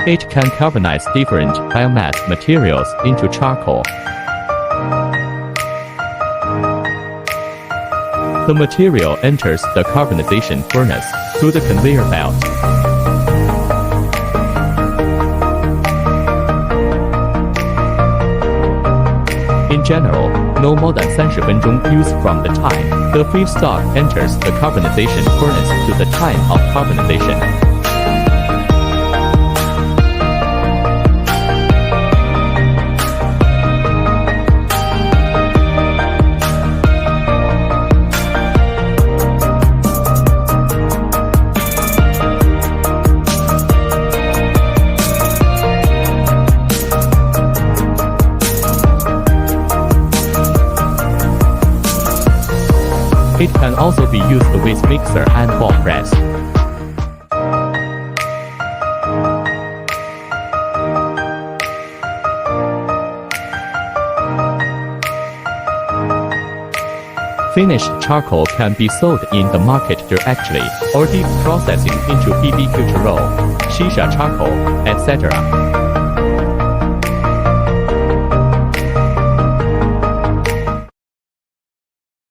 It can carbonize different biomass materials into charcoal. The material enters the carbonization furnace through the conveyor belt. In general, no more than 30分钟 used from the time the feedstock enters the carbonization furnace to the time of carbonization. It can also be used with mixer and ball press. Finished charcoal can be sold in the market directly or deep processing into BBQ roll, shisha charcoal, etc.